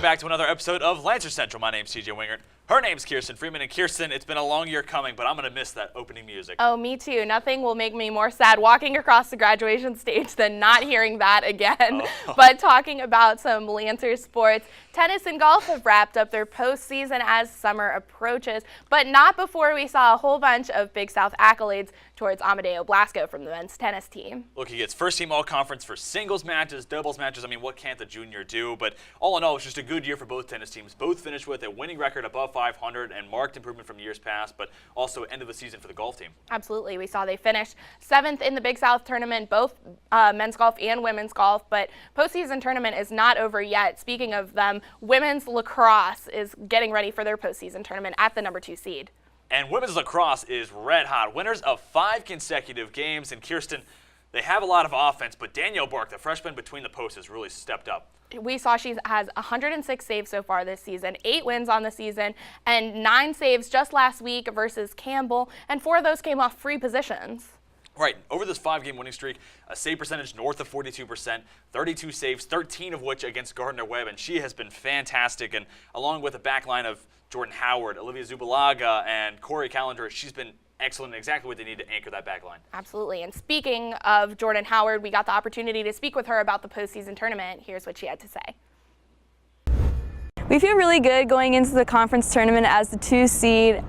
Welcome back to another episode of Lancer Central. My name's TJ Wengert. Her name's Kiersten Freedman. And Kiersten, it's been a long year coming, but I'm going to miss that opening music. Oh, me too. Nothing will make me more sad walking across the graduation stage than not hearing that again. But talking about some Lancer sports, tennis and golf have wrapped up their postseason as summer approaches, but not before we saw a whole bunch of Big South accolades towards Amadeo Blasco from the men's tennis team. Look, he gets first team all-conference for singles matches, doubles matches. I mean, what can't the junior do? But all in all, it's just a good year for both tennis teams. Both finished with a winning record above 500 and marked improvement from years past, but also end of the season for the golf team. Absolutely. We saw they finished 7th in the Big South tournament, both men's golf and women's golf, but postseason tournament is not over yet. Speaking of them, women's lacrosse is getting ready for their postseason tournament at the number 2 seed. And women's lacrosse is red hot. Winners of 5 consecutive games. And Kiersten, they have a lot of offense, but Danielle Burke, the freshman between the posts, has really stepped up. We saw she has 106 saves so far this season, 8 wins on the season, and 9 saves just last week versus Campbell, and 4 of those came off free positions. Right. Over this 5-game winning streak, a save percentage north of 42%, 32 saves, 13 of which against Gardner-Webb, and she has been fantastic. And along with a back line of Jordan Howard, Olivia Zubalaga, and Corey Callender, she's been excellent, exactly what they need to anchor that back line. Absolutely. And speaking of Jordan Howard, we got the opportunity to speak with her about the postseason tournament. Here's what she had to say. We feel really good going into the conference tournament as the 2 seed.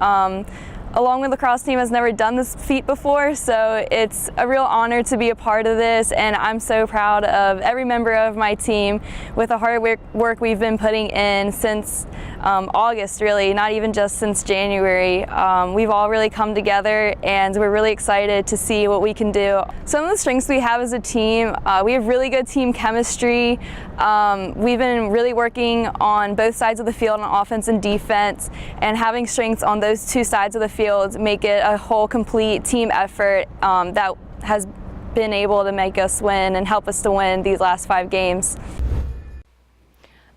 A Longwood lacrosse team has never done this feat before, so it's a real honor to be a part of this, and I'm so proud of every member of my team with the hard work we've been putting in since August, really, not even just since January. We've all really come together, and we're really excited to see what we can do. Some of the strengths we have as a team, we have really good team chemistry. We've been really working on both sides of the field on offense and defense, and having strengths on those 2 sides of the field make it a whole complete team effort that has been able to make us win and help us to win these last 5 games.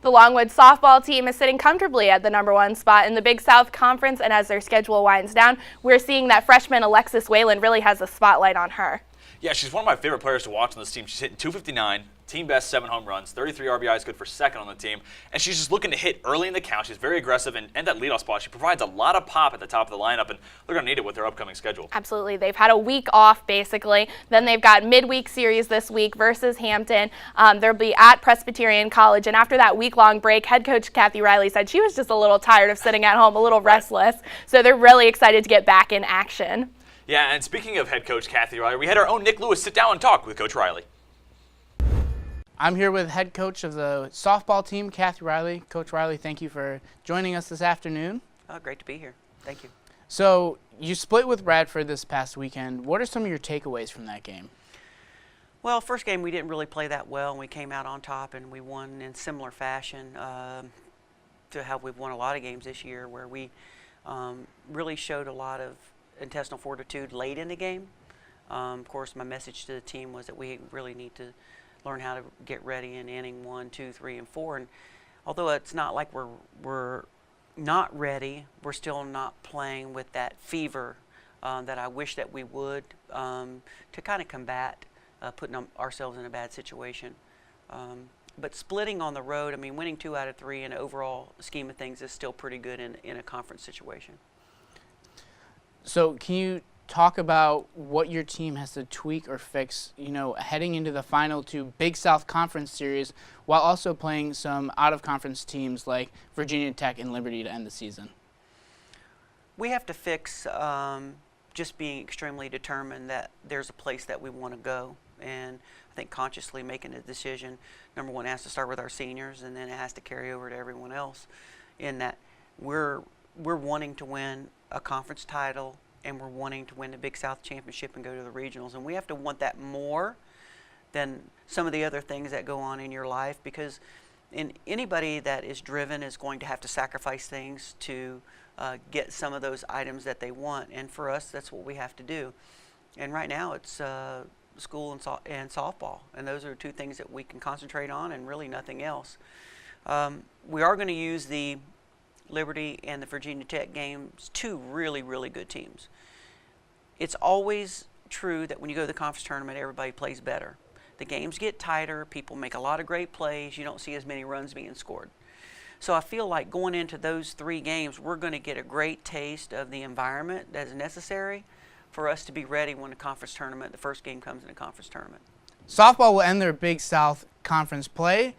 The Longwood softball team is sitting comfortably at the number 1 spot in the Big South Conference, and as their schedule winds down, we're seeing that freshman Alexis Whalen really has a spotlight on her. Yeah, she's one of my favorite players to watch on this team. She's hitting .259, team best 7 home runs, 33 RBIs, good for 2nd on the team. And she's just looking to hit early in the count. She's very aggressive, and that leadoff spot, she provides a lot of pop at the top of the lineup, and they're going to need it with their upcoming schedule. Absolutely. They've had a week off, basically. Then they've got midweek series this week versus Hampton. They'll be at Presbyterian College, and after that week-long break, head coach Kathy Riley said she was just a little tired of sitting at home, a little restless. So they're really excited to get back in action. Yeah, and speaking of head coach Kathy Riley, we had our own Nick Lewis sit down and talk with Coach Riley. I'm here with head coach of the softball team, Kathy Riley. Coach Riley, thank you for joining us this afternoon. Oh, great to be here. Thank you. So you split with Bradford this past weekend. What are some of your takeaways from that game? Well, first game we didn't really play that well, and we came out on top, and we won in similar fashion to how we've won a lot of games this year, where we really showed a lot of intestinal fortitude late in the game. Of course, my message to the team was that we really need to learn how to get ready in inning 1, 2, 3, and 4. And although it's not like we're not ready, we're still not playing with that fever that I wish that we would to kind of combat putting ourselves in a bad situation. But splitting on the road, I mean, winning 2 out of 3 in the overall scheme of things is still pretty good in a conference situation. So can you talk about what your team has to tweak or fix, heading into the final 2 Big South Conference series, while also playing some out-of-conference teams like Virginia Tech and Liberty to end the season? We have to fix just being extremely determined that there's a place that we want to go. And I think consciously making a decision, number 1, it has to start with our seniors, and then it has to carry over to everyone else, in that we're wanting to win a conference title, and we're wanting to win the Big South Championship and go to the regionals. And we have to want that more than some of the other things that go on in your life, because anybody that is driven is going to have to sacrifice things to get some of those items that they want. And for us, that's what we have to do. And right now it's school and softball, and those are 2 things that we can concentrate on, and really nothing else. We are going to use the Liberty and the Virginia Tech games, 2 really, really good teams. It's always true that when you go to the conference tournament, everybody plays better. The games get tighter, people make a lot of great plays, you don't see as many runs being scored. So I feel like going into those 3 games, we're going to get a great taste of the environment that is necessary for us to be ready when the conference tournament, the first game comes in the conference tournament. Softball will end their Big South Conference play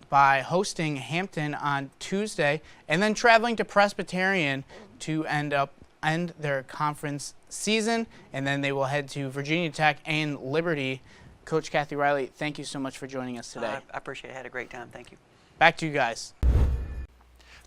by hosting Hampton on Tuesday and then traveling to Presbyterian to end their conference season, and then they will head to Virginia Tech and Liberty. Coach Kathy Riley, thank you so much for joining us today. I appreciate it. I had a great time. Thank you. Back to you guys.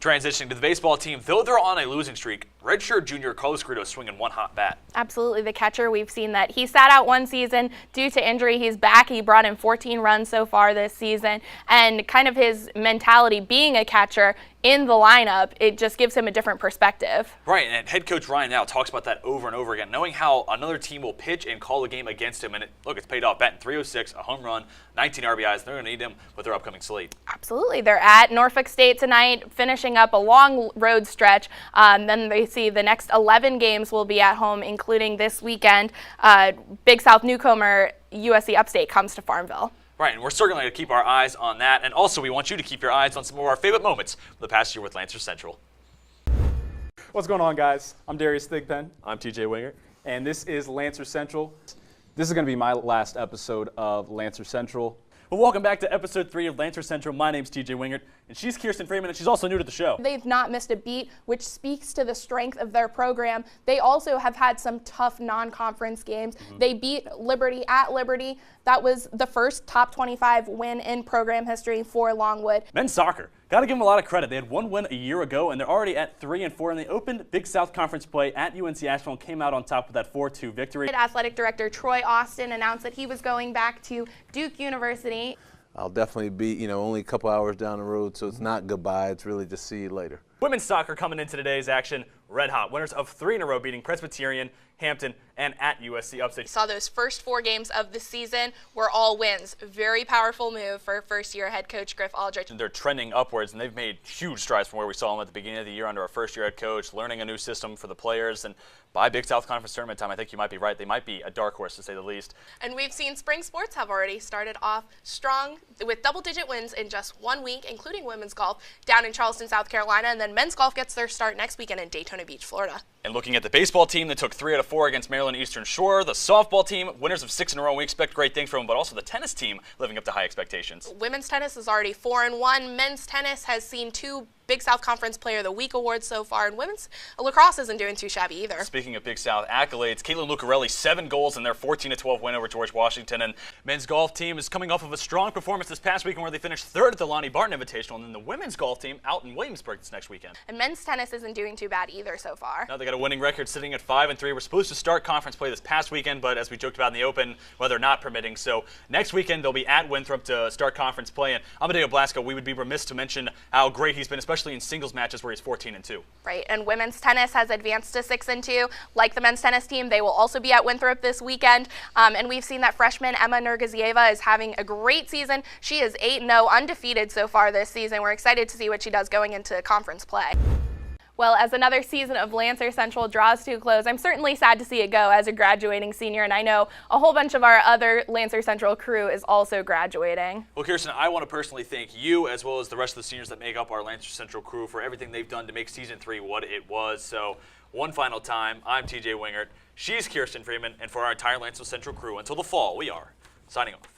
Transitioning to the baseball team, though they're on a losing streak, redshirt junior Carlos Grito is swinging one hot bat. Absolutely, the catcher. We've seen that he sat out one season due to injury. He's back. He brought in 14 runs so far this season, and kind of his mentality being a catcher in the lineup, it just gives him a different perspective. Right, and head coach Ryan now talks about that over and over again, knowing how another team will pitch and call a game against him, and it's paid off. Batting .306, a home run, 19 RBIs. They're going to need him with their upcoming slate. Absolutely. They're at Norfolk State tonight, finishing up a long road stretch. Then they see the next 11 games will be at home, including this weekend. Big South newcomer USC Upstate comes to Farmville. Right, and we're certainly going to keep our eyes on that. And also, we want you to keep your eyes on some of our favorite moments of the past year with Lancer Central. What's going on, guys? I'm Darius Thigpen, I'm TJ Wengert. and this is Lancer Central. This is going to be my last episode of Lancer Central. Well, welcome back to episode 3 of Lancer Central. My name's TJ Wengert, and she's Kiersten Freedman, and she's also new to the show. They've not missed a beat, which speaks to the strength of their program. They also have had some tough non-conference games. They beat Liberty at Liberty. That was the first top 25 win in program history for Longwood. Men's soccer. Got to give them a lot of credit. They had one win a year ago, and they're already at 3-4, and they opened Big South Conference play at UNC Asheville and came out on top with that 4-2 victory. Athletic director Troy Austin announced that he was going back to Duke University. I'll definitely be, only a couple hours down the road, so it's not goodbye. It's really just see you later. Women's soccer coming into today's action red hot. Winners of 3 in a row, beating Presbyterian, Hampton, and at USC Upstate. Saw those first 4 games of the season were all wins. Very powerful move for first-year head coach Griff Aldrich. They're trending upwards, and they've made huge strides from where we saw them at the beginning of the year under our first-year head coach, learning a new system for the players. And by Big South Conference tournament time, I think you might be right. They might be a dark horse, to say the least. And we've seen spring sports have already started off strong with double-digit wins in just 1 week, including women's golf down in Charleston, South Carolina. And then men's golf gets their start next weekend in Daytona Beach, Florida. And looking at the baseball team that took 3 out of 4 against Maryland Eastern Shore, the softball team, winners of 6 in a row, and we expect great things from them, but also the tennis team living up to high expectations. Women's tennis is already 4-1. Men's tennis has seen 2 Big South Conference Player of the Week awards so far, and women's lacrosse isn't doing too shabby either. Speaking of Big South accolades, Caitlin Lucarelli, 7 goals in their 14-12 win over George Washington. And men's golf team is coming off of a strong performance this past weekend where they finished 3rd at the Lonnie Barton Invitational, and then the women's golf team out in Williamsburg this next weekend. And men's tennis isn't doing too bad either so far. Now they got a winning record sitting at 5-3. We're supposed to start conference play this past weekend, but as we joked about in the Open, weather not permitting. So next weekend they'll be at Winthrop to start conference play. And Amadeo Blasco, we would be remiss to mention how great he's been, especially in singles matches where he's 14-2. Right, and women's tennis has advanced to 6-2. Like the men's tennis team, they will also be at Winthrop this weekend. And we've seen that freshman Emma Nurgazieva is having a great season. She is 8-0, undefeated so far this season. We're excited to see what she does going into conference play. Well, as another season of Lancer Central draws to a close, I'm certainly sad to see it go as a graduating senior, and I know a whole bunch of our other Lancer Central crew is also graduating. Well, Kiersten, I want to personally thank you as well as the rest of the seniors that make up our Lancer Central crew for everything they've done to make Season 3 what it was. So, one final time, I'm TJ Wengert, she's Kiersten Freedman, and for our entire Lancer Central crew, until the fall, we are signing off.